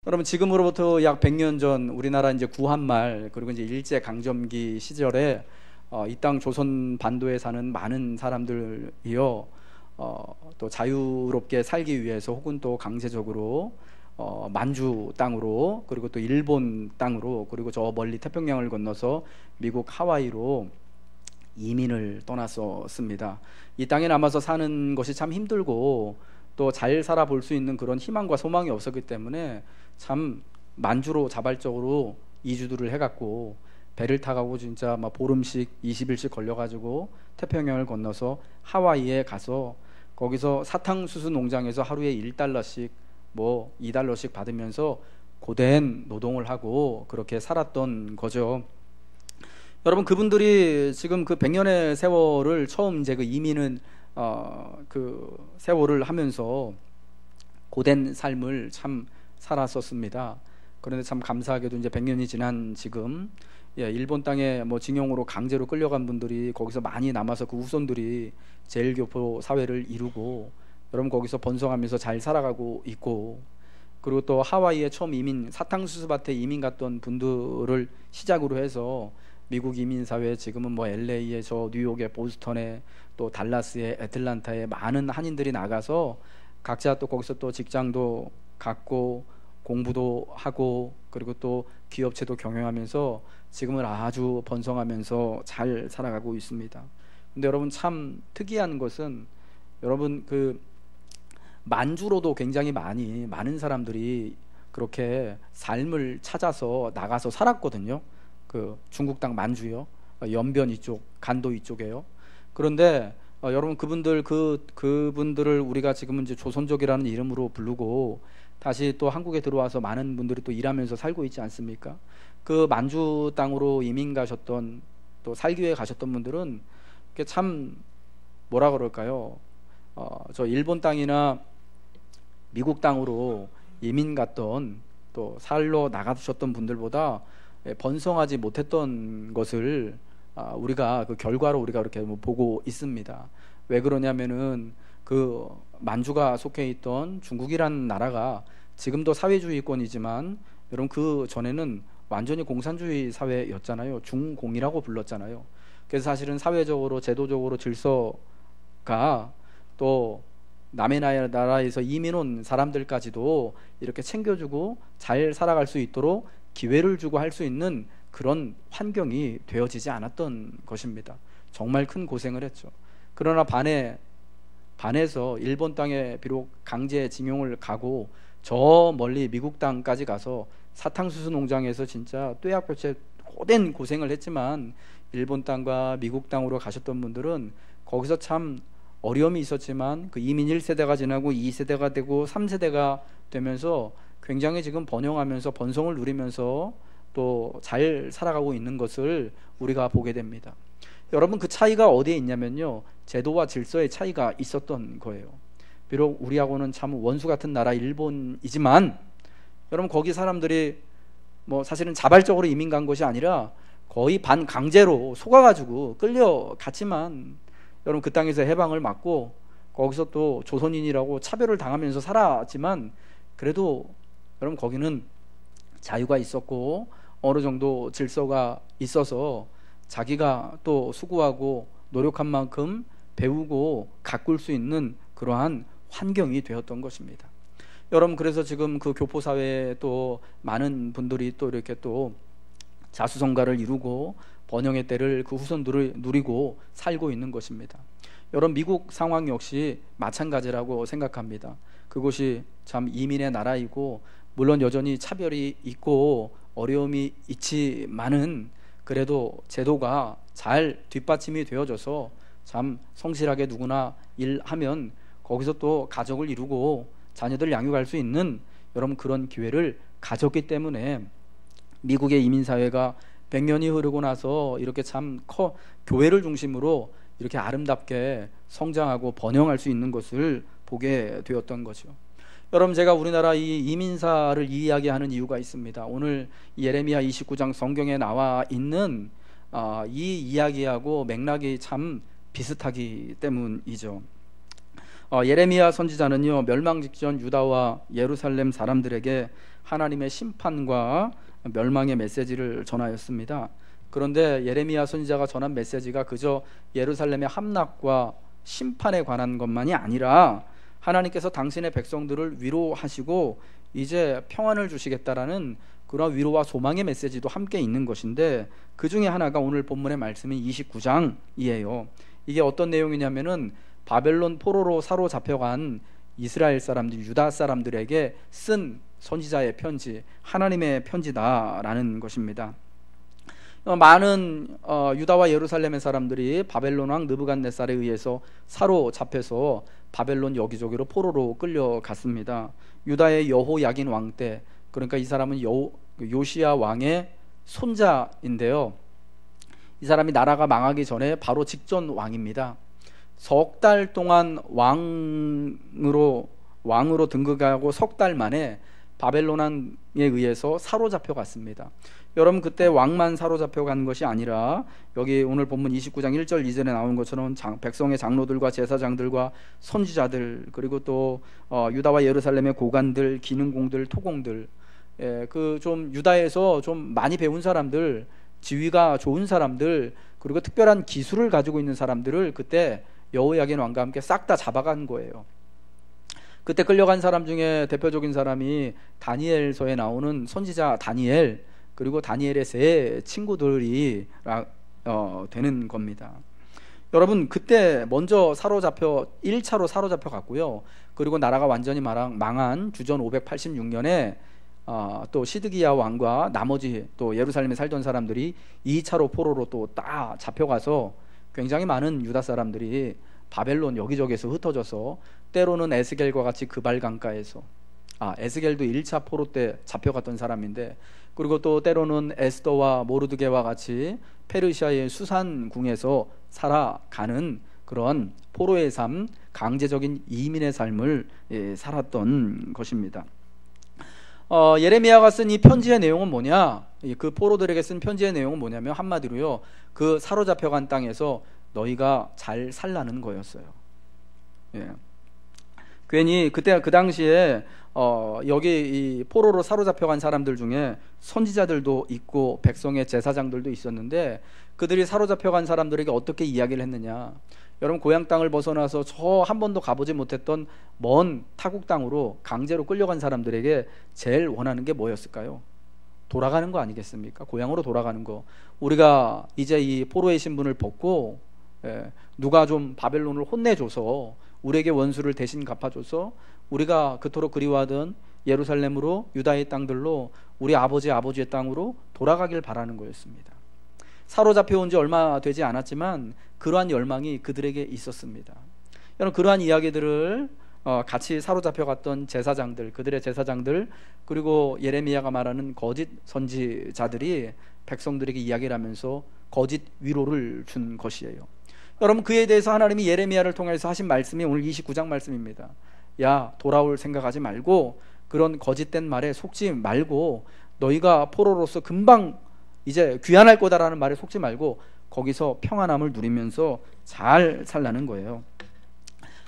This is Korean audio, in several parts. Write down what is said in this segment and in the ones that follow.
여러분, 지금으로부터 약 100년 전 우리나라 이제 구한말 그리고 이제 일제 강점기 시절에 이 땅 조선 반도에 사는 많은 사람들이요, 또 자유롭게 살기 위해서 혹은 또 강제적으로 만주 땅으로, 그리고 또 일본 땅으로, 그리고 저 멀리 태평양을 건너서 미국 하와이로 이민을 떠났었습니다. 이 땅에 남아서 사는 것이 참 힘들고 또 잘 살아볼 수 있는 그런 희망과 소망이 없었기 때문에 참 만주로 자발적으로 이주들을 해갖고 배를 타가고 진짜 막 보름씩 20일씩 걸려가지고 태평양을 건너서 하와이에 가서 거기서 사탕수수 농장에서 하루에 1달러씩 뭐 2달러씩 받으면서 고된 노동을 하고 그렇게 살았던 거죠. 여러분, 그분들이 지금 그 100년의 세월을 처음 이제 그 이민은 그 세월을 하면서 고된 삶을 참 살았었습니다. 그런데 참 감사하게도 이제 100년이 지난 지금, 일본 땅에 뭐 징용으로 강제로 끌려간 분들이 거기서 많이 남아서 그 후손들이 제일교포 사회를 이루고 여러분 거기서 번성하면서 잘 살아가고 있고, 그리고 또 하와이에 처음 이민, 사탕수수밭에 이민 갔던 분들을 시작으로 해서 미국 이민사회, 지금은 뭐 LA에, 저 뉴욕에, 보스턴에, 또 달라스에, 애틀란타에 많은 한인들이 나가서 각자 또 거기서 또 직장도 갖고 공부도 하고 그리고 또 기업체도 경영하면서 지금은 아주 번성하면서 잘 살아가고 있습니다. 근데 여러분, 참 특이한 것은 여러분 그 만주로도 굉장히 많은 사람들이 그렇게 삶을 찾아서 나가서 살았거든요. 그 중국 땅 만주요, 연변 이쪽, 간도 이쪽에요. 그런데 여러분, 그분들을 우리가 지금은 이제 조선족이라는 이름으로 부르고 다시 또 한국에 들어와서 많은 분들이 또 일하면서 살고 있지 않습니까? 그 만주 땅으로 이민 가셨던, 또 살기 위해 가셨던 분들은 참 뭐라 그럴까요? 저 일본 땅이나 미국 땅으로 이민 갔던, 또 살러 나가셨던 분들보다 번성하지 못했던 것을 우리가 그 결과로 우리가 그렇게 보고 있습니다. 왜 그러냐면은 그 만주가 속해 있던 중국이라는 나라가 지금도 사회주의권이지만 여러분 그 전에는 완전히 공산주의 사회였잖아요. 중공이라고 불렀잖아요. 그래서 사실은 사회적으로, 제도적으로 질서가 또 남의 나라에서 이민 온 사람들까지도 이렇게 챙겨주고 잘 살아갈 수 있도록 기회를 주고 할 수 있는 그런 환경이 되어지지 않았던 것입니다. 정말 큰 고생을 했죠. 그러나 반해서 일본 땅에 비록 강제징용을 가고 저 멀리 미국 땅까지 가서 사탕수수 농장에서 진짜 뙤약볕에 고된 고생을 했지만 일본 땅과 미국 땅으로 가셨던 분들은 거기서 참 어려움이 있었지만 그 이민 1세대가 지나고 2세대가 되고 3세대가 되면서 굉장히 지금 번영하면서 번성을 누리면서 또 잘 살아가고 있는 것을 우리가 보게 됩니다. 여러분, 그 차이가 어디에 있냐면요, 제도와 질서의 차이가 있었던 거예요. 비록 우리하고는 참 원수 같은 나라 일본이지만 여러분 거기 사람들이 뭐 사실은 자발적으로 이민 간 것이 아니라 거의 반강제로 속아가지고 끌려갔지만 여러분 그 땅에서 해방을 맞고 거기서 또 조선인이라고 차별을 당하면서 살았지만 그래도 여러분 거기는 자유가 있었고 어느 정도 질서가 있어서 자기가 또 수고하고 노력한 만큼 배우고 가꿀 수 있는 그러한 환경이 되었던 것입니다. 여러분, 그래서 지금 그 교포사회에 또 많은 분들이 또 이렇게 또 자수성가를 이루고 번영의 때를 그 후손들을 누리고 살고 있는 것입니다. 여러분, 미국 상황 역시 마찬가지라고 생각합니다. 그곳이 참 이민의 나라이고 물론 여전히 차별이 있고 어려움이 있지만은 그래도 제도가 잘 뒷받침이 되어져서 참 성실하게 누구나 일하면 거기서 또 가족을 이루고 자녀들 양육할 수 있는 여러분 그런 기회를 가졌기 때문에 미국의 이민사회가 100년이 흐르고 나서 이렇게 참 교회를 중심으로 이렇게 아름답게 성장하고 번영할 수 있는 것을 보게 되었던 거죠. 여러분, 제가 우리나라 이 이민사를 이야기하는 이유가 있습니다. 오늘 예레미야 29장 성경에 나와 있는 이 이야기하고 맥락이 참 비슷하기 때문이죠. 예레미야 선지자는요, 멸망 직전 유다와 예루살렘 사람들에게 하나님의 심판과 멸망의 메시지를 전하였습니다. 그런데 예레미야 선지자가 전한 메시지가 그저 예루살렘의 함락과 심판에 관한 것만이 아니라 하나님께서 당신의 백성들을 위로하시고 이제 평안을 주시겠다라는 그런 위로와 소망의 메시지도 함께 있는 것인데, 그 중에 하나가 오늘 본문의 말씀인 29장이에요. 이게 어떤 내용이냐면은 바벨론 포로로 사로잡혀간 이스라엘 사람들, 유다 사람들에게 쓴 선지자의 편지, 하나님의 편지다라는 것입니다. 많은 유다와 예루살렘의 사람들이 바벨론 왕 느부갓네살에 의해서 사로잡혀서 바벨론 여기저기로 포로로 끌려갔습니다. 유다의 여호야긴 왕 때, 그러니까 이 사람은 요시야 왕의 손자인데요. 이 사람이 나라가 망하기 전에 바로 직전 왕입니다. 석 달 동안 왕으로 등극하고 석 달 만에 바벨론 왕에 의해서 사로잡혀 갔습니다. 여러분, 그때 왕만 사로잡혀 간 것이 아니라 여기 오늘 본문 29장 1절 2절에 나온 것처럼 백성의 장로들과 제사장들과 선지자들, 그리고 또 유다와 예루살렘의 고관들, 기능공들, 토공들, 그 좀 유다에서 좀 많이 배운 사람들, 지위가 좋은 사람들, 그리고 특별한 기술을 가지고 있는 사람들을 그때 여호야긴 왕과 함께 싹 다 잡아간 거예요. 그때 끌려간 사람 중에 대표적인 사람이 다니엘서에 나오는 선지자 다니엘, 그리고 다니엘의 세 친구들이 되는 겁니다. 여러분, 그때 먼저 1차로 사로잡혀 갔고요. 그리고 나라가 완전히 망한 주전 586년에 또 시드기야 왕과 나머지 또 예루살렘에 살던 사람들이 2차로 포로로 또 딱 잡혀가서 굉장히 많은 유다 사람들이 바벨론 여기저기에서 흩어져서 때로는 에스겔과 같이 그발 강가에서, 에스겔도 1차 포로 때 잡혀갔던 사람인데, 그리고 또 때로는 에스더와 모르드게와 같이 페르시아의 수산궁에서 살아가는 그런 포로의 삶, 강제적인 이민의 삶을 살았던 것입니다. 예레미야가 쓴 이 편지의 내용은 뭐냐? 그 포로들에게 쓴 편지의 내용은 뭐냐면 한마디로요, 그 사로잡혀간 땅에서 너희가 잘 살라는 거였어요. 괜히 그때 그 당시에 여기 이 포로로 사로잡혀간 사람들 중에 선지자들도 있고 백성의 제사장들도 있었는데, 그들이 사로잡혀간 사람들에게 어떻게 이야기를 했느냐? 여러분, 고향 땅을 벗어나서 저 한 번도 가보지 못했던 먼 타국 땅으로 강제로 끌려간 사람들에게 제일 원하는 게 뭐였을까요? 돌아가는 거 아니겠습니까? 고향으로 돌아가는 거. 우리가 이제 이 포로의 신분을 벗고 누가 좀 바벨론을 혼내줘서 우리에게 원수를 대신 갚아줘서 우리가 그토록 그리워하던 예루살렘으로, 유다의 땅들로, 우리 아버지의 땅으로 돌아가길 바라는 거였습니다. 사로잡혀 온 지 얼마 되지 않았지만 그러한 열망이 그들에게 있었습니다. 여러분, 그러한 이야기들을 같이 사로잡혀 갔던 제사장들, 그들의 제사장들, 그리고 예레미야가 말하는 거짓 선지자들이 백성들에게 이야기를 하면서 거짓 위로를 준 것이에요. 여러분, 그에 대해서 하나님이 예레미야를 통해서 하신 말씀이 오늘 29장 말씀입니다. 야, 돌아올 생각하지 말고, 그런 거짓된 말에 속지 말고, 너희가 포로로서 금방 이제 귀환할 거다라는 말에 속지 말고 거기서 평안함을 누리면서 잘 살라는 거예요.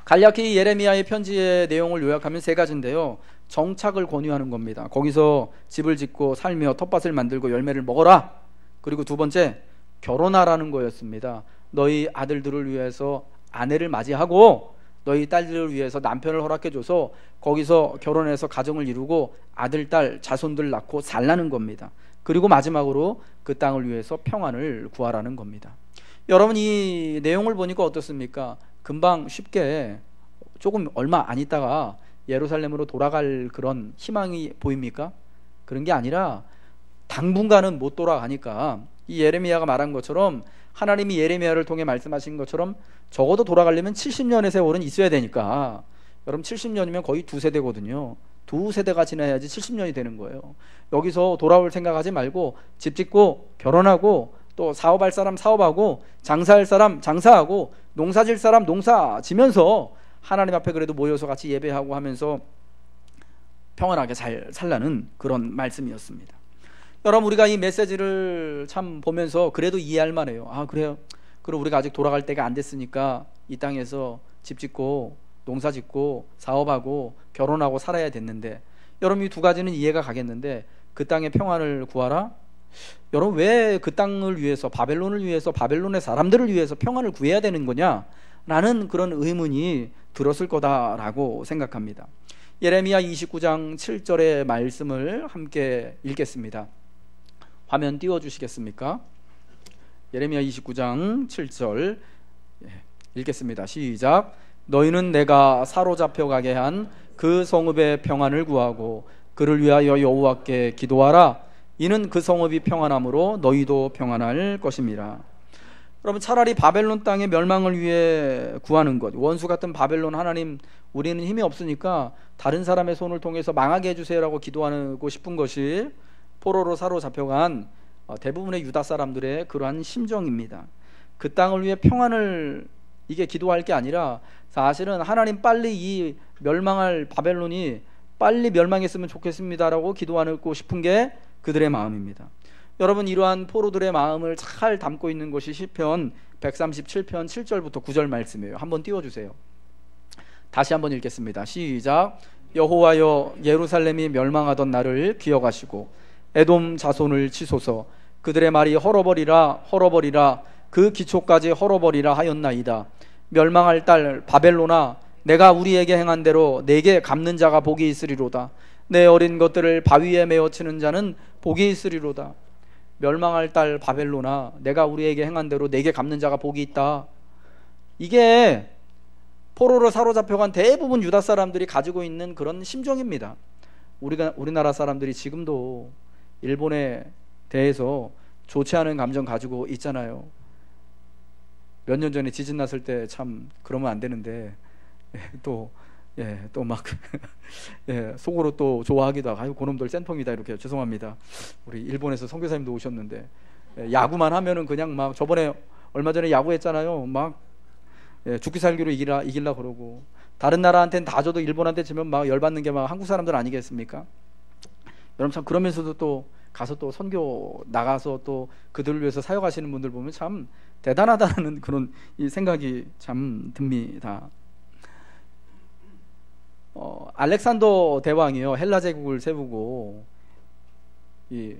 간략히 예레미야의 편지의 내용을 요약하면 세 가지인데요. 정착을 권유하는 겁니다. 거기서 집을 짓고 살며 텃밭을 만들고 열매를 먹어라. 그리고 두 번째, 결혼하라는 거였습니다. 너희 아들들을 위해서 아내를 맞이하고 너희 딸들을 위해서 남편을 허락해줘서 거기서 결혼해서 가정을 이루고 아들, 딸, 자손들 낳고 살라는 겁니다. 그리고 마지막으로 그 땅을 위해서 평안을 구하라는 겁니다. 여러분, 이 내용을 보니까 어떻습니까? 금방 쉽게 조금 얼마 안 있다가 예루살렘으로 돌아갈 그런 희망이 보입니까? 그런 게 아니라 당분간은 못 돌아가니까 이 예레미야가 말한 것처럼, 하나님이 예레미야를 통해 말씀하신 것처럼 적어도 돌아가려면 70년의 세월은 있어야 되니까, 여러분 70년이면 거의 두 세대거든요. 두 세대가 지나야지 70년이 되는 거예요. 여기서 돌아올 생각하지 말고 집 짓고 결혼하고 또 사업할 사람 사업하고 장사할 사람 장사하고 농사 질 사람 농사 지면서 하나님 앞에 그래도 모여서 같이 예배하고 하면서 평안하게 잘 살라는 그런 말씀이었습니다. 여러분, 우리가 이 메시지를 참 보면서 그래도 이해할 만해요. 그래요? 그럼 우리가 아직 돌아갈 때가 안 됐으니까 이 땅에서 집 짓고 농사 짓고 사업하고 결혼하고 살아야 됐는데, 여러분 이 두 가지는 이해가 가겠는데, 그 땅의 평안을 구하라? 여러분 왜 그 땅을 위해서, 바벨론을 위해서, 바벨론의 사람들을 위해서 평안을 구해야 되는 거냐? 라는 그런 의문이 들었을 거다라고 생각합니다. 예레미야 29장 7절의 말씀을 함께 읽겠습니다. 화면 띄워주시겠습니까? 예레미야 29장 7절 읽겠습니다. 시작. 너희는 내가 사로잡혀 가게 한 그 성읍의 평안을 구하고 그를 위하여 여호와께 기도하라. 이는 그 성읍이 평안함으로 너희도 평안할 것임이라. 여러분 차라리 바벨론 땅의 멸망을 위해 구하는 것, 원수 같은 바벨론 하나님, 우리는 힘이 없으니까 다른 사람의 손을 통해서 망하게 해주세요라고 기도하고 싶은 것이 포로로 사로잡혀간 대부분의 유다 사람들의 그러한 심정입니다. 그 땅을 위해 평안을 이게 기도할 게 아니라 사실은 하나님 빨리 이 멸망할 바벨론이 빨리 멸망했으면 좋겠습니다라고 기도하고 싶은 게 그들의 마음입니다. 여러분 이러한 포로들의 마음을 잘 담고 있는 것이 시편 137편 7절부터 9절 말씀이에요. 한번 띄워주세요. 다시 한번 읽겠습니다. 시작. 여호와여, 예루살렘이 멸망하던 날을 기억하시고 에돔 자손을 치소서. 그들의 말이 헐어버리라 헐어버리라 그 기초까지 헐어버리라 하였나이다. 멸망할 딸 바벨론아, 내가 우리에게 행한 대로 내게 갚는 자가 복이 있으리로다. 내 어린 것들을 바위에 메어 치는 자는 복이 있으리로다. 멸망할 딸 바벨론아, 내가 우리에게 행한 대로 내게 갚는 자가 복이 있다. 이게 포로로 사로잡혀간 대부분 유다 사람들이 가지고 있는 그런 심정입니다. 우리나라 사람들이 지금도 일본에 대해서 좋지 않은 감정 가지고 있잖아요. 몇 년 전에 지진 났을 때 참 그러면 안 되는데 또 막 속으로 또 좋아하기도 하고, 아유 그놈들 센통이다 이렇게. 죄송합니다. 우리 일본에서 선교사님도 오셨는데 야구만 하면은 그냥 막, 저번에 얼마 전에 야구했잖아요. 막 죽기 살기로 이길라 그러고, 다른 나라한테는 다 져도 일본한테 지면 막 열받는 게 막 한국 사람들 아니겠습니까? 여러분 참 그러면서도 또 가서 또 선교 나가서 또 그들을 위해서 사역하시는 분들 보면 참 대단하다는 그런 이 생각이 참 듭니다. 알렉산더 대왕이요, 헬라 제국을 세우고 이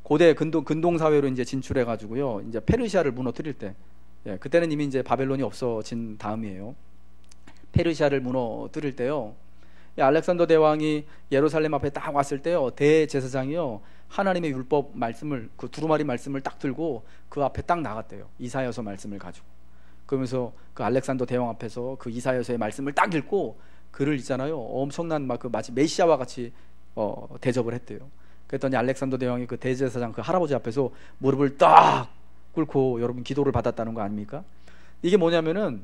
고대 근동 사회로 이제 진출해 가지고요, 이제 페르시아를 무너뜨릴 때, 그때는 이미 이제 바벨론이 없어진 다음이에요. 페르시아를 무너뜨릴 때요, 알렉산더 대왕이 예루살렘 앞에 딱 왔을 때요, 대제사장이요 하나님의 율법 말씀을, 그 두루마리 말씀을 딱 들고 그 앞에 딱 나갔대요. 이사야서 말씀을 가지고. 그러면서 그 알렉산더 대왕 앞에서 그 이사야서의 말씀을 딱 읽고 글을 있잖아요, 엄청난 막 그 마치 메시아와 같이 대접을 했대요. 그랬더니 알렉산더 대왕이 그 대제사장 그 할아버지 앞에서 무릎을 딱 꿇고 여러분 기도를 받았다는 거 아닙니까? 이게 뭐냐면은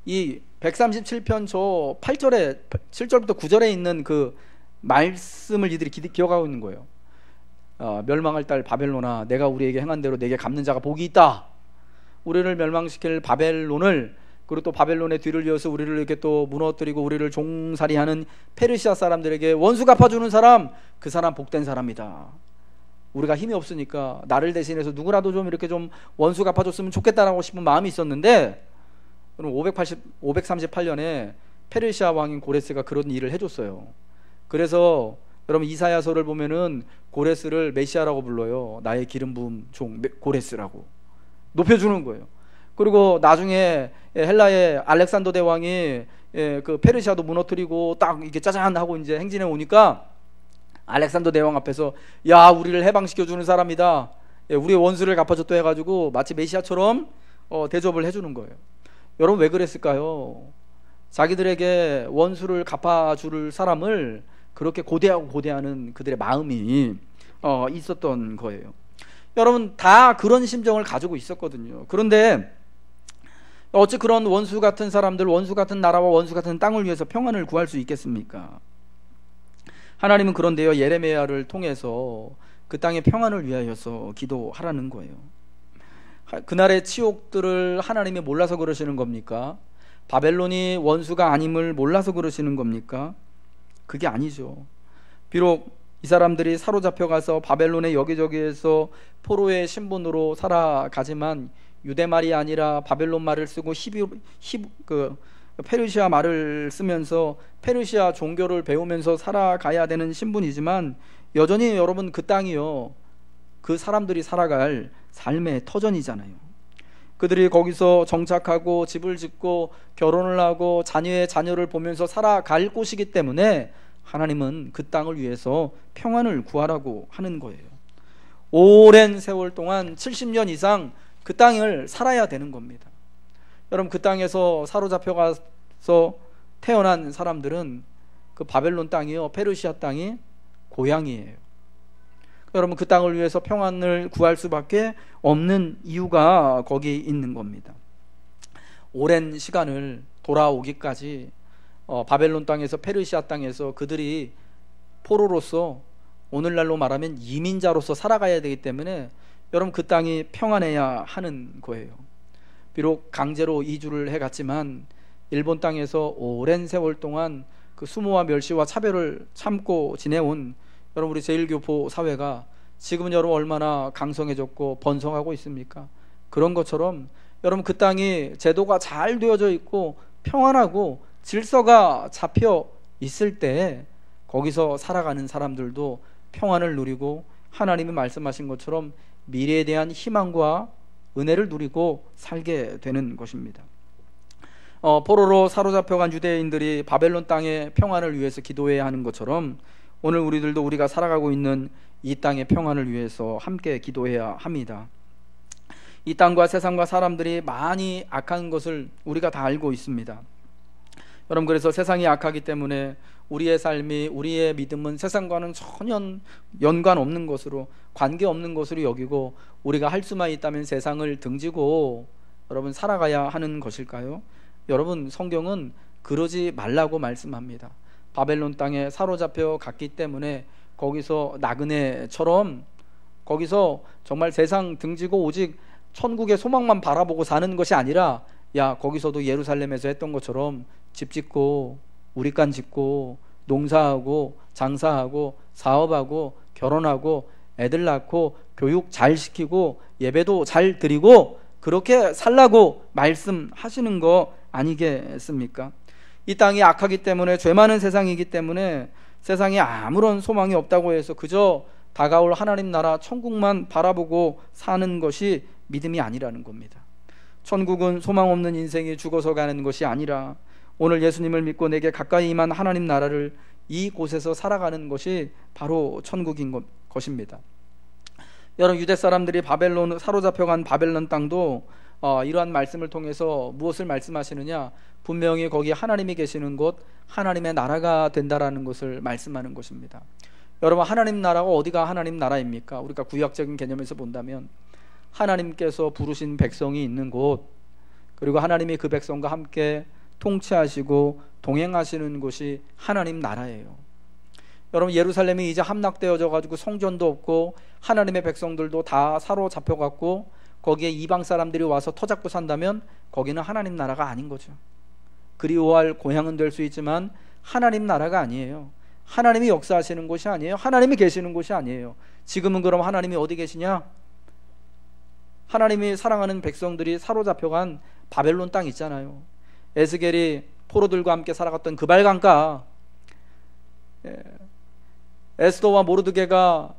이 137편 저 8절에 7절부터 9절에 있는 그 말씀을 이들이 기억하고 있는 거예요. 멸망할 딸 바벨론아, 내가 우리에게 행한 대로 내게 갚는 자가 복이 있다. 우리를 멸망시킬 바벨론을, 그리고 또 바벨론의 뒤를 이어서 우리를 이렇게 또 무너뜨리고 우리를 종살이하는 페르시아 사람들에게 원수 갚아주는 사람, 그 사람 복된 사람이다. 우리가 힘이 없으니까 나를 대신해서 누구라도 좀 이렇게 좀 원수 갚아줬으면 좋겠다라고 싶은 마음이 있었는데, 538년에 페르시아 왕인 고레스가 그런 일을 해줬어요. 그래서 여러분 이사야서를 보면은 고레스를 메시아라고 불러요. 나의 기름 부은 종 고레스라고 높여주는 거예요. 그리고 나중에 헬라의 알렉산더 대왕이 그 페르시아도 무너뜨리고 딱 이게 짜잔 하고 이제 행진해 오니까 알렉산더 대왕 앞에서, 야 우리를 해방시켜주는 사람이다, 우리의 원수를 갚아줬다 해가지고 마치 메시아처럼 대접을 해주는 거예요. 여러분 왜 그랬을까요? 자기들에게 원수를 갚아줄 사람을 그렇게 고대하는 그들의 마음이 있었던 거예요. 여러분 다 그런 심정을 가지고 있었거든요. 그런데 어찌 그런 원수 같은 사람들, 원수 같은 나라와 원수 같은 땅을 위해서 평안을 구할 수 있겠습니까? 하나님은 그런데요, 예레미야를 통해서 그 땅의 평안을 위하여서 기도하라는 거예요. 그날의 치욕들을 하나님이 몰라서 그러시는 겁니까? 바벨론이 원수가 아님을 몰라서 그러시는 겁니까? 그게 아니죠. 비록 이 사람들이 사로잡혀 가서 바벨론의 여기저기에서 포로의 신분으로 살아가지만 유대 말이 아니라 바벨론 말을 쓰고 페르시아 말을 쓰면서 페르시아 종교를 배우면서 살아가야 되는 신분이지만 여전히 여러분 그 땅이요, 그 사람들이 살아갈 삶의 터전이잖아요. 그들이 거기서 정착하고 집을 짓고 결혼을 하고 자녀의 자녀를 보면서 살아갈 곳이기 때문에 하나님은 그 땅을 위해서 평안을 구하라고 하는 거예요. 오랜 세월 동안 70년 이상 그 땅을 살아야 되는 겁니다. 여러분, 그 땅에서 사로잡혀가서 태어난 사람들은 그 바벨론 땅이요, 페르시아 땅이 고향이에요. 여러분, 그 땅을 위해서 평안을 구할 수밖에 없는 이유가 거기 있는 겁니다. 오랜 시간을 돌아오기까지 바벨론 땅에서, 페르시아 땅에서 그들이 포로로서, 오늘날로 말하면 이민자로서 살아가야 되기 때문에 여러분 그 땅이 평안해야 하는 거예요. 비록 강제로 이주를 해갔지만 일본 땅에서 오랜 세월 동안 그 수모와 멸시와 차별을 참고 지내온 여러분 우리 제1교포 사회가 지금은 여러분 얼마나 강성해졌고 번성하고 있습니까? 그런 것처럼 여러분 그 땅이 제도가 잘 되어져 있고 평안하고 질서가 잡혀 있을 때 거기서 살아가는 사람들도 평안을 누리고 하나님이 말씀하신 것처럼 미래에 대한 희망과 은혜를 누리고 살게 되는 것입니다. 포로로 사로잡혀간 유대인들이 바벨론 땅의 평안을 위해서 기도해야 하는 것처럼 오늘 우리들도 우리가 살아가고 있는 이 땅의 평안을 위해서 함께 기도해야 합니다. 이 땅과 세상과 사람들이 많이 악한 것을 우리가 다 알고 있습니다. 여러분, 그래서 세상이 악하기 때문에 우리의 삶이, 우리의 믿음은 세상과는 전혀 연관 없는 것으로, 관계 없는 것으로 여기고 우리가 할 수만 있다면 세상을 등지고 여러분 살아가야 하는 것일까요? 여러분, 성경은 그러지 말라고 말씀합니다. 바벨론 땅에 사로잡혀 갔기 때문에 거기서 나그네처럼 거기서 정말 세상 등지고 오직 천국의 소망만 바라보고 사는 것이 아니라, 야, 거기서도 예루살렘에서 했던 것처럼 집 짓고 우리간 짓고 농사하고 장사하고 사업하고 결혼하고 애들 낳고 교육 잘 시키고 예배도 잘 드리고 그렇게 살라고 말씀하시는 거 아니겠습니까? 이 땅이 악하기 때문에, 죄 많은 세상이기 때문에 세상에 아무런 소망이 없다고 해서 그저 다가올 하나님 나라 천국만 바라보고 사는 것이 믿음이 아니라는 겁니다. 천국은 소망 없는 인생이 죽어서 가는 것이 아니라 오늘 예수님을 믿고 내게 가까이 임한 하나님 나라를 이곳에서 살아가는 것이 바로 천국인 것입니다. 여러분, 유대 사람들이 바벨론 사로잡혀간 바벨론 땅도 이러한 말씀을 통해서 무엇을 말씀하시느냐? 분명히 거기 하나님이 계시는 곳, 하나님의 나라가 된다라는 것을 말씀하는 것입니다. 여러분, 하나님 나라가 어디가 하나님 나라입니까? 우리가 구약적인 개념에서 본다면 하나님께서 부르신 백성이 있는 곳, 그리고 하나님이 그 백성과 함께 통치하시고 동행하시는 곳이 하나님 나라예요. 여러분, 예루살렘이 이제 함락되어져 가지고 성전도 없고 하나님의 백성들도 다 사로잡혀 갖고 거기에 이방 사람들이 와서 터잡고 산다면 거기는 하나님 나라가 아닌 거죠. 그리워할 고향은 될 수 있지만 하나님 나라가 아니에요. 하나님이 역사하시는 곳이 아니에요. 하나님이 계시는 곳이 아니에요. 지금은 그럼 하나님이 어디 계시냐? 하나님이 사랑하는 백성들이 사로잡혀간 바벨론 땅 있잖아요. 에스겔이 포로들과 함께 살아갔던 그 발강가, 에스더와 모르드게가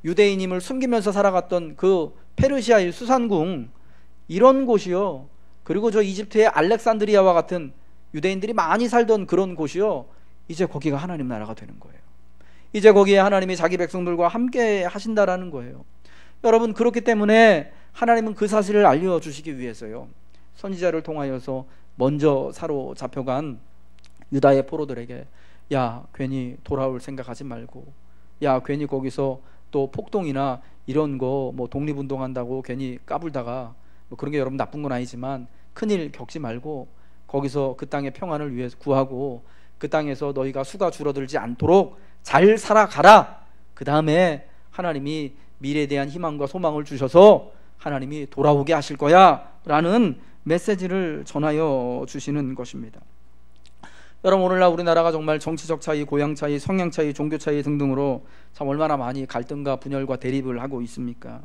유대인임을 숨기면서 살아갔던 그 페르시아의 수산궁, 이런 곳이요. 그리고 저 이집트의 알렉산드리아와 같은 유대인들이 많이 살던 그런 곳이요, 이제 거기가 하나님 나라가 되는 거예요. 이제 거기에 하나님이 자기 백성들과 함께 하신다라는 거예요. 여러분, 그렇기 때문에 하나님은 그 사실을 알려주시기 위해서요, 선지자를 통하여서 먼저 사로잡혀간 유다의 포로들에게, 야, 괜히 돌아올 생각하지 말고, 야, 괜히 거기서 또 폭동이나 이런 거 뭐 독립운동한다고 괜히 까불다가 뭐 그런 게 여러분 나쁜 건 아니지만 큰일 겪지 말고 거기서 그 땅의 평안을 위해서 구하고 그 땅에서 너희가 수가 줄어들지 않도록 잘 살아가라. 그 다음에 하나님이 미래에 대한 희망과 소망을 주셔서 하나님이 돌아오게 하실 거야 라는 메시지를 전하여 주시는 것입니다. 여러분, 오늘날 우리나라가 정말 정치적 차이, 고향 차이, 성향 차이, 종교 차이 등등으로 참 얼마나 많이 갈등과 분열과 대립을 하고 있습니까?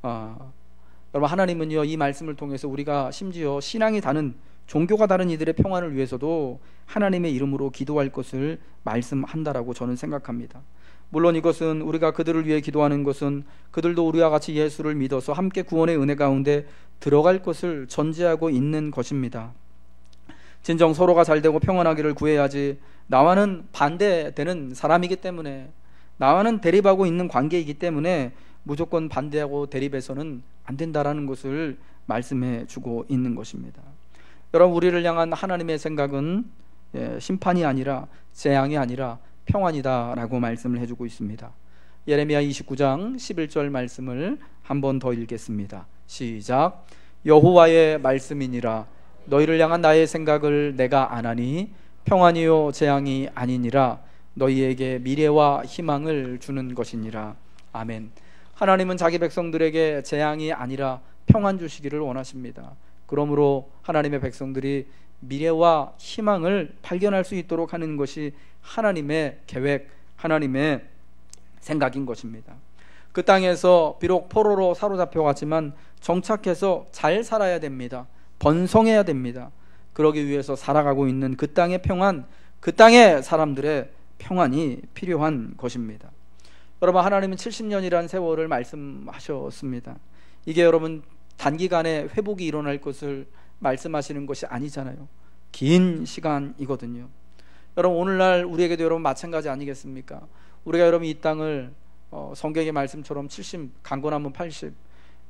여러분, 하나님은요, 이 말씀을 통해서 우리가 심지어 신앙이 다른 종교가 다른 이들의 평안을 위해서도 하나님의 이름으로 기도할 것을 말씀한다라고 저는 생각합니다. 물론 이것은 우리가 그들을 위해 기도하는 것은 그들도 우리와 같이 예수를 믿어서 함께 구원의 은혜 가운데 들어갈 것을 전제하고 있는 것입니다. 진정 서로가 잘되고 평안하기를 구해야지, 나와는 반대되는 사람이기 때문에, 나와는 대립하고 있는 관계이기 때문에 무조건 반대하고 대립해서는 안 된다라는 것을 말씀해 주고 있는 것입니다. 여러분, 우리를 향한 하나님의 생각은 심판이 아니라, 재앙이 아니라 평안이다 라고 말씀을 해주고 있습니다. 예레미야 29장 11절 말씀을 한 번 더 읽겠습니다. 시작. 여호와의 말씀이니라. 너희를 향한 나의 생각을 내가 아나니 평안이요 재앙이 아니니라. 너희에게 미래와 희망을 주는 것이니라. 아멘. 하나님은 자기 백성들에게 재앙이 아니라 평안 주시기를 원하십니다. 그러므로 하나님의 백성들이 미래와 희망을 발견할 수 있도록 하는 것이 하나님의 계획, 하나님의 생각인 것입니다. 그 땅에서 비록 포로로 사로잡혀갔지만 정착해서 잘 살아야 됩니다. 번성해야 됩니다. 그러기 위해서 살아가고 있는 그 땅의 평안, 그 땅의 사람들의 평안이 필요한 것입니다. 여러분, 하나님은 70년이라는 세월을 말씀하셨습니다. 이게 여러분 단기간에 회복이 일어날 것을 말씀하시는 것이 아니잖아요. 긴 시간이거든요. 여러분, 오늘날 우리에게도 여러분 마찬가지 아니겠습니까? 우리가 여러분 이 땅을 성경의 말씀처럼 70, 강건하면 80,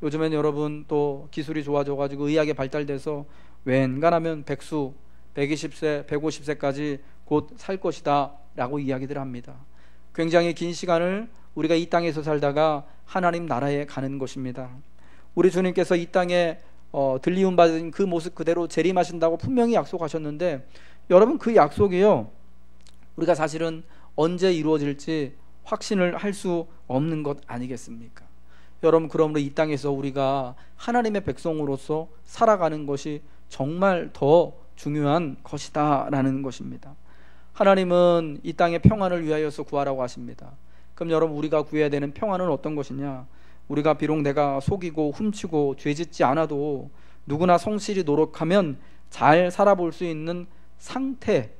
요즘엔 여러분 또 기술이 좋아져가지고 의학이 발달돼서 웬간하면 100수, 120세, 150세까지 곧 살 것이다 라고 이야기들 합니다. 굉장히 긴 시간을 우리가 이 땅에서 살다가 하나님 나라에 가는 것입니다. 우리 주님께서 이 땅에 들리움 받은 그 모습 그대로 재림하신다고 분명히 약속하셨는데, 여러분 그 약속이요, 우리가 사실은 언제 이루어질지 확신을 할 수 없는 것 아니겠습니까? 여러분, 그러므로 이 땅에서 우리가 하나님의 백성으로서 살아가는 것이 정말 더 중요한 것이다 라는 것입니다. 하나님은 이 땅의 평안을 위하여서 구하라고 하십니다. 그럼 여러분, 우리가 구해야 되는 평안은 어떤 것이냐? 우리가 비록 내가 속이고 훔치고 죄짓지 않아도 누구나 성실히 노력하면 잘 살아볼 수 있는 상태,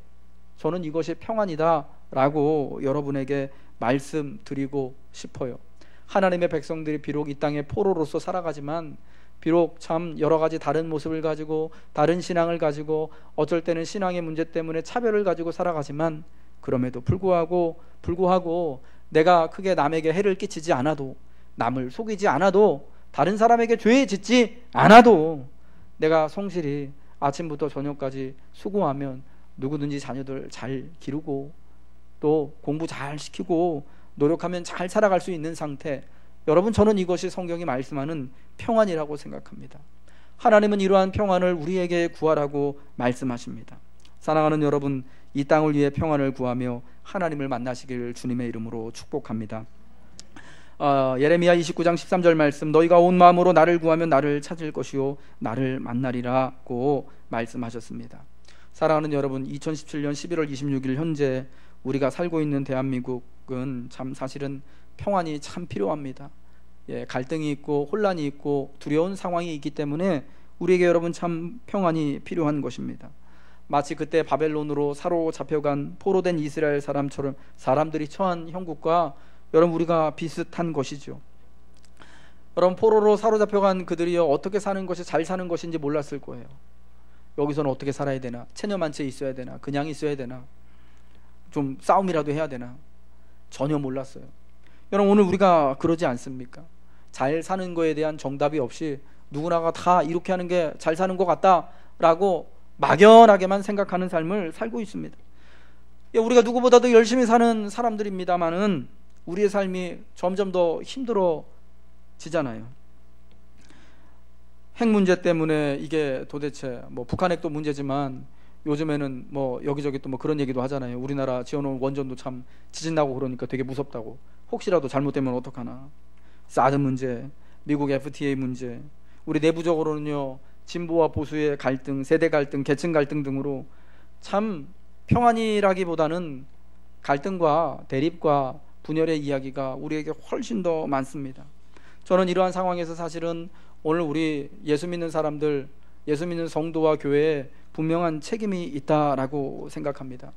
저는 이것이 평안이다 라고 여러분에게 말씀드리고 싶어요. 하나님의 백성들이 비록 이 땅에 포로로서 살아가지만, 비록 참 여러 가지 다른 모습을 가지고 다른 신앙을 가지고 어쩔 때는 신앙의 문제 때문에 차별을 가지고 살아가지만, 그럼에도 불구하고 내가 크게 남에게 해를 끼치지 않아도, 남을 속이지 않아도, 다른 사람에게 죄 짓지 않아도 내가 성실히 아침부터 저녁까지 수고하면 누구든지 자녀들 잘 기르고 또 공부 잘 시키고 노력하면 잘 살아갈 수 있는 상태, 여러분 저는 이것이 성경이 말씀하는 평안이라고 생각합니다. 하나님은 이러한 평안을 우리에게 구하라고 말씀하십니다. 사랑하는 여러분, 이 땅을 위해 평안을 구하며 하나님을 만나시길 주님의 이름으로 축복합니다. 예레미야 29장 13절 말씀, 너희가 온 마음으로 나를 구하면 나를 찾을 것이요 나를 만나리라고 말씀하셨습니다. 사랑하는 여러분, 2017년 11월 26일 현재 우리가 살고 있는 대한민국은 참 사실은 평안이 참 필요합니다. 갈등이 있고 혼란이 있고 두려운 상황이 있기 때문에 우리에게 여러분 참 평안이 필요한 것입니다. 마치 그때 바벨론으로 사로잡혀간 포로된 이스라엘 사람들이 처한 형국과 여러분 우리가 비슷한 것이죠. 여러분, 포로로 사로잡혀간 그들이요, 어떻게 사는 것이 잘 사는 것인지 몰랐을 거예요. 여기서는 어떻게 살아야 되나, 체념 한 채 있어야 되나, 그냥 있어야 되나, 좀 싸움이라도 해야 되나, 전혀 몰랐어요. 여러분, 오늘 우리가 그러지 않습니까? 잘 사는 거에 대한 정답이 없이 누구나가 다 이렇게 하는 게 잘 사는 것 같다라고 막연하게만 생각하는 삶을 살고 있습니다. 우리가 누구보다도 열심히 사는 사람들입니다만은 우리의 삶이 점점 더 힘들어지잖아요. 핵 문제 때문에 이게 도대체 북한 핵도 문제지만 요즘에는 여기저기 또 그런 얘기도 하잖아요. 우리나라 지어놓은 원전도 참 지진 나고 그러니까 되게 무섭다고. 혹시라도 잘못되면 어떡하나. 사드 문제, 미국 FTA 문제, 우리 내부적으로는요, 진보와 보수의 갈등, 세대 갈등, 계층 갈등 등으로 참 평안이라기보다는 갈등과 대립과 분열의 이야기가 우리에게 훨씬 더 많습니다. 저는 이러한 상황에서 사실은 오늘 우리 예수 믿는 사람들, 예수 믿는 성도와 교회에 분명한 책임이 있다라고 생각합니다.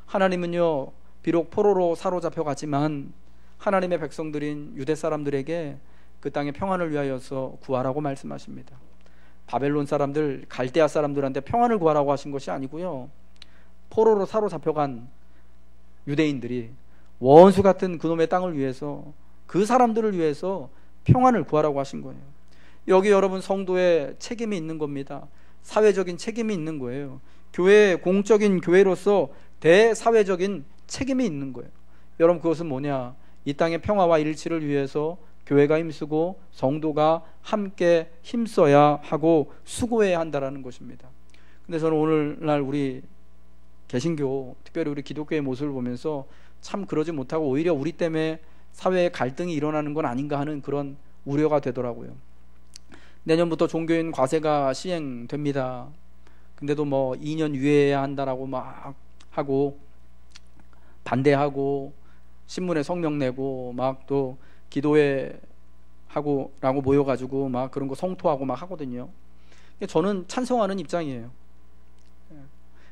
하나님은요, 비록 포로로 사로잡혀 갔지만 하나님의 백성들인 유대 사람들에게 그 땅의 평안을 위하여서 구하라고 말씀하십니다. 바벨론 사람들, 갈대아 사람들한테 평안을 구하라고 하신 것이 아니고요, 포로로 사로잡혀간 유대인들이 원수 같은 그놈의 땅을 위해서, 그 사람들을 위해서 평안을 구하라고 하신 거예요. 여기 여러분 성도의 책임이 있는 겁니다. 사회적인 책임이 있는 거예요. 교회, 공적인 교회로서 대사회적인 책임이 있는 거예요. 여러분, 그것은 뭐냐? 이 땅의 평화와 일치를 위해서 교회가 힘쓰고 성도가 함께 힘써야 하고 수고해야 한다라는 것입니다. 근데 저는 오늘날 우리 개신교, 특별히 우리 기독교의 모습을 보면서 참 그러지 못하고 오히려 우리 때문에 사회에 갈등이 일어나는 건 아닌가 하는 그런 우려가 되더라고요. 내년부터 종교인 과세가 시행됩니다. 근데도 뭐 2년 유예해야 한다라고 막 하고 반대하고 신문에 성명 내고 막 또 기도회 하고 라고 모여가지고 막 그런 거 성토하고 막 하거든요. 저는 찬성하는 입장이에요.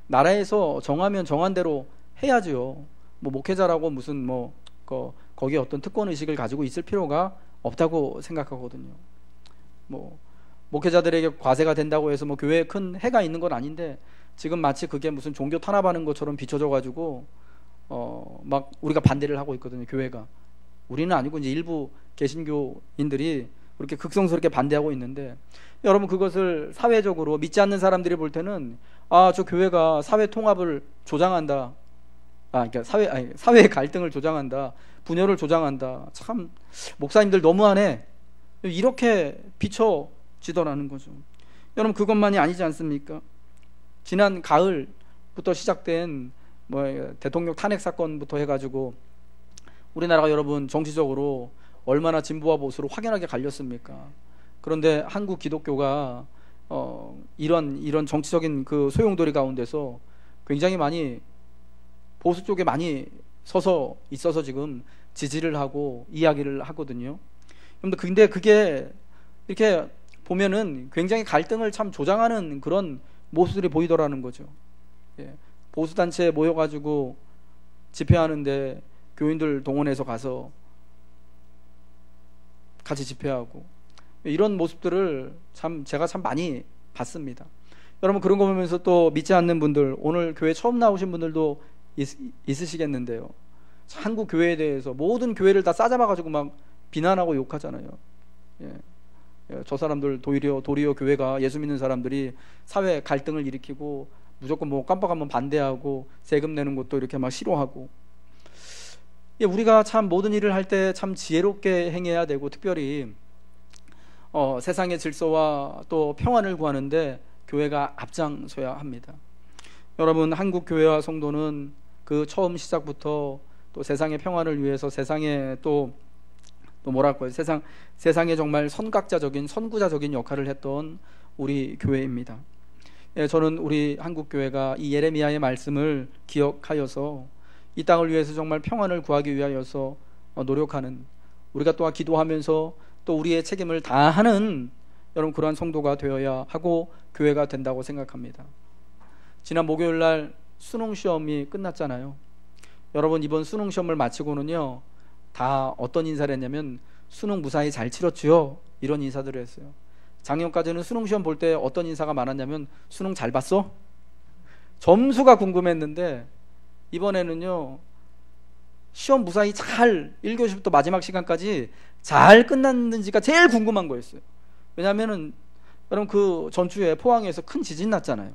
나라에서 정하면 정한 대로 해야죠. 뭐 목회자라고 무슨 뭐 거기에 어떤 특권 의식을 가지고 있을 필요가 없다고 생각하거든요. 뭐 목회자들에게 과세가 된다고 해서 뭐 교회에 큰 해가 있는 건 아닌데, 지금 마치 그게 무슨 종교 탄압하는 것처럼 비춰져 가지고 막 우리가 반대를 하고 있거든요. 교회가, 우리는 아니고 이제 일부 개신교인들이 그렇게 극성스럽게 반대하고 있는데, 여러분 그것을 사회적으로 믿지 않는 사람들이 볼 때는 저 교회가 사회 통합을 조장한다, 그러니까 사회의 갈등을 조장한다, 분열을 조장한다, 참 목사님들 너무하네, 이렇게 비춰지더라는 거죠. 여러분, 그것만이 아니지 않습니까? 지난 가을부터 시작된 대통령 탄핵 사건부터 해가지고 우리나라가 여러분 정치적으로 얼마나 진보와 보수로 확연하게 갈렸습니까? 그런데 한국 기독교가 이런 정치적인 그 소용돌이 가운데서 굉장히 많이 보수 쪽에 많이 서서 있어서 지금 지지를 하고 이야기를 하거든요. 근데 그게 이렇게 보면은 굉장히 갈등을 참 조장하는 그런 모습들이 보이더라는 거죠. 보수단체에 모여가지고 집회하는데 교인들 동원해서 가서 같이 집회하고, 이런 모습들을 제가 참 많이 봤습니다. 여러분, 그런 거 보면서 또 믿지 않는 분들, 오늘 교회 처음 나오신 분들도 있으시겠는데요, 한국 교회에 대해서 모든 교회를 다 싸잡아가지고 막 비난하고 욕하잖아요. 저 사람들 도리어 교회가, 예수 믿는 사람들이 사회 갈등을 일으키고 무조건 뭐 깜빡하면 반대하고 세금 내는 것도 이렇게 막 싫어하고, 우리가 참 모든 일을 할 때 참 지혜롭게 행해야 되고, 특별히 세상의 질서와 또 평안을 구하는데 교회가 앞장서야 합니다. 여러분, 한국 교회와 성도는 그 처음 시작부터 또 세상의 평안을 위해서 세상에 또 뭐랄까요, 세상에 정말 선구자적인 역할을 했던 우리 교회입니다. 저는 우리 한국 교회가 이 예레미야의 말씀을 기억하여서 이 땅을 위해서 정말 평안을 구하기 위하여서 노력하는, 우리가 또한 기도하면서 또 우리의 책임을 다하는 여러분 그러한 성도가 되어야 하고 교회가 된다고 생각합니다. 지난 목요일 날 수능 시험이 끝났잖아요. 여러분, 이번 수능 시험을 마치고는요, 다 어떤 인사를 했냐면 수능 무사히 잘 치렀지요, 이런 인사들을 했어요. 작년까지는 수능 시험 볼 때 어떤 인사가 많았냐면 수능 잘 봤어? 점수가 궁금했는데, 이번에는요, 시험 무사히 잘 1교시부터 마지막 시간까지 잘 끝났는지가 제일 궁금한 거였어요. 왜냐하면은 여러분, 그 전주에 포항에서 큰 지진 났잖아요.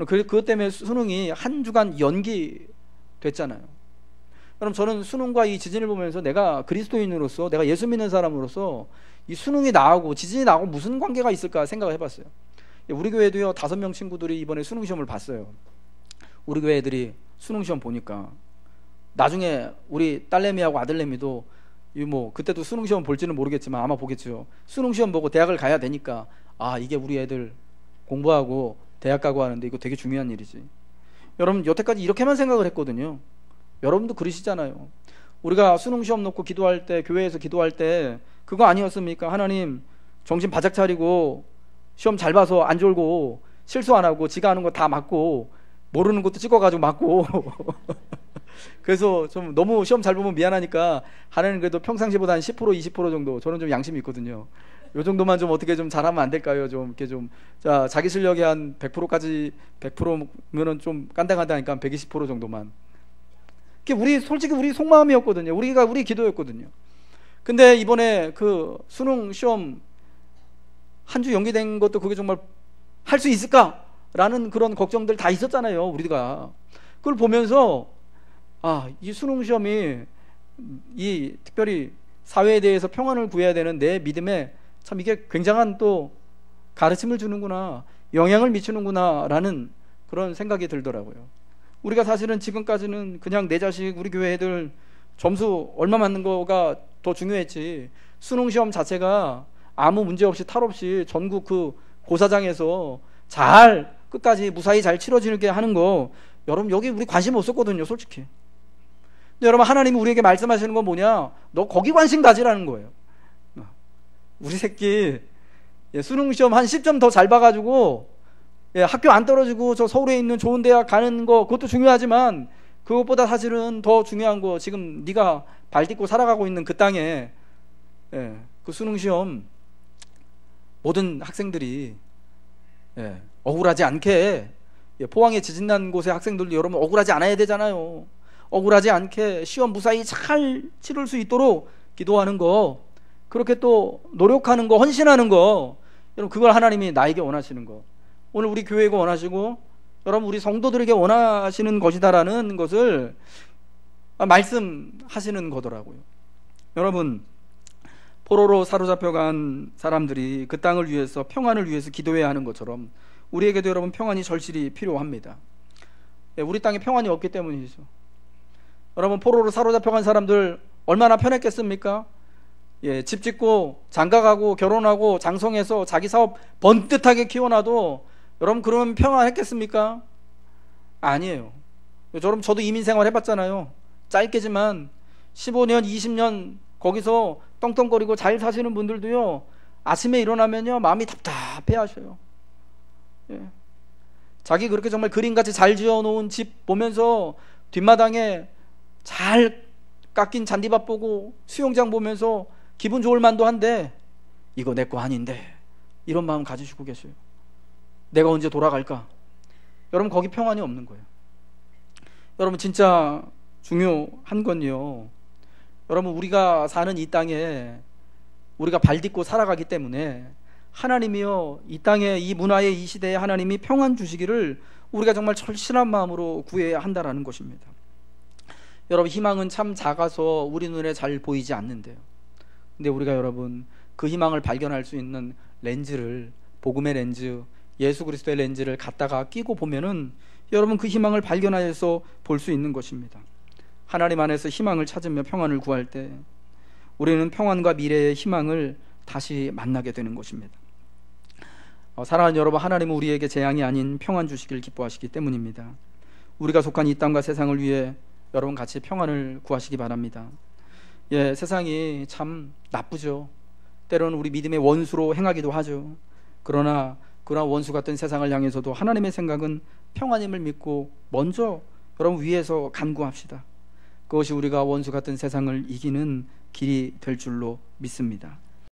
그것 때문에 수능이 한 주간 연기됐잖아요. 여러분, 저는 수능과 이 지진을 보면서 내가 그리스도인으로서, 내가 예수 믿는 사람으로서 이 수능이 나하고 지진이 나하고 무슨 관계가 있을까 생각을 해봤어요. 우리 교회도요, 5명 친구들이 이번에 수능 시험을 봤어요. 우리 교회 애들이 수능 시험 보니까 나중에 우리 딸내미하고 아들내미도 그때도 수능 시험 볼지는 모르겠지만 아마 보겠죠. 수능 시험 보고 대학을 가야 되니까, 이게 우리 애들 공부하고 대학 가고 하는데 이거 되게 중요한 일이지. 여러분, 여태까지 이렇게만 생각을 했거든요. 여러분도 그러시잖아요. 우리가 수능 시험 놓고 기도할 때, 교회에서 기도할 때 그거 아니었습니까? 하나님, 정신 바짝 차리고 시험 잘 봐서 안 졸고 실수 안 하고 지가 하는 거 다 맞고 모르는 것도 찍어가지고 맞고 그래서 좀 너무 시험 잘 보면 미안하니까 하나는 그래도 평상시보다 한 10% 20% 정도, 저는 좀 양심이 있거든요. 요 정도만 좀 어떻게 좀 잘하면 안 될까요? 좀 이렇게 좀, 자, 자기 실력이 한 100%까지 100%면은 좀 깐당하다니까 120% 정도만. 그게 솔직히 우리 속마음이었거든요. 우리 기도였거든요. 근데 이번에 그 수능 시험 한 주 연기된 것도 그게 정말 할 수 있을까라는 그런 걱정들 다 있었잖아요, 우리가. 그걸 보면서 이 수능 시험이 이 특별히 사회에 대해서 평안을 구해야 되는 내 믿음에 참 이게 굉장한 또 가르침을 주는구나, 영향을 미치는구나 라는 그런 생각이 들더라고요. 우리가 사실은 지금까지는 그냥 내 자식, 우리 교회 애들 점수 얼마 맞는 거가 더 중요했지, 수능 시험 자체가 아무 문제 없이 탈 없이 전국 그 고사장에서 잘 끝까지 무사히 잘 치러지게 하는 거, 여러분 여기 우리 관심 없었거든요, 솔직히. 근데 여러분, 하나님이 우리에게 말씀하시는 건 뭐냐? 너 거기 관심 가지라는 거예요. 우리 새끼 수능 시험 한 10점 더 잘 봐가지고 학교 안 떨어지고 저 서울에 있는 좋은 대학 가는 거, 그것도 중요하지만 그것보다 사실은 더 중요한 거, 지금 네가 발 딛고 살아가고 있는 그 땅에 그 수능 시험 모든 학생들이 억울하지 않게, 포항에 지진 난 곳의 학생들도 여러분 억울하지 않아야 되잖아요. 억울하지 않게 시험 무사히 잘 치를 수 있도록 기도하는 거, 그렇게 또 노력하는 거, 헌신하는 거, 여러분 그걸 하나님이 나에게 원하시는 거, 오늘 우리 교회가 원하시고 여러분 우리 성도들에게 원하시는 것이다라는 것을 말씀하시는 거더라고요. 여러분, 포로로 사로잡혀간 사람들이 그 땅을 위해서, 평안을 위해서 기도해야 하는 것처럼 우리에게도 여러분 평안이 절실히 필요합니다. 우리 땅에 평안이 없기 때문이죠. 여러분, 포로로 사로잡혀간 사람들 얼마나 편했겠습니까? 집 짓고 장가가고 결혼하고 장성해서 자기 사업 번듯하게 키워놔도 여러분 그러면 평안했겠습니까? 아니에요. 여러분, 저도 이민생활 해봤잖아요. 짧게지만 15년 20년 거기서 떵떵거리고 잘 사시는 분들도요, 아침에 일어나면요 마음이 답답해 하셔요. 자기 그렇게 정말 그림같이 잘 지어놓은 집 보면서, 뒷마당에 잘 깎인 잔디밭 보고 수영장 보면서 기분 좋을 만도 한데, 이거 내 거 아닌데, 이런 마음 가지시고 계세요. 내가 언제 돌아갈까? 여러분, 거기 평안이 없는 거예요. 여러분, 진짜 중요한 건요, 여러분 우리가 사는 이 땅에 우리가 발 딛고 살아가기 때문에 하나님이요, 이 땅에, 이 문화의 이 시대에 하나님이 평안 주시기를 우리가 정말 절실한 마음으로 구해야 한다라는 것입니다. 여러분, 희망은 참 작아서 우리 눈에 잘 보이지 않는데요, 근데 우리가 여러분 그 희망을 발견할 수 있는 렌즈를, 복음의 렌즈, 예수 그리스도의 렌즈를 갖다가 끼고 보면은 여러분 그 희망을 발견하여서 볼 수 있는 것입니다. 하나님 안에서 희망을 찾으며 평안을 구할 때 우리는 평안과 미래의 희망을 다시 만나게 되는 것입니다. 사랑하는 여러분, 하나님은 우리에게 재앙이 아닌 평안 주시길 기뻐하시기 때문입니다. 우리가 속한 이 땅과 세상을 위해 여러분 같이 평안을 구하시기 바랍니다. 세상이 참 나쁘죠. 때로는 우리 믿음의 원수로 행하기도 하죠. 그러나 그러한 원수 같은 세상을 향해서도 하나님의 생각은 평안임을 믿고 먼저 여러분 위에서 간구합시다. 그것이 우리가 원수 같은 세상을 이기는 길이 될 줄로 믿습니다.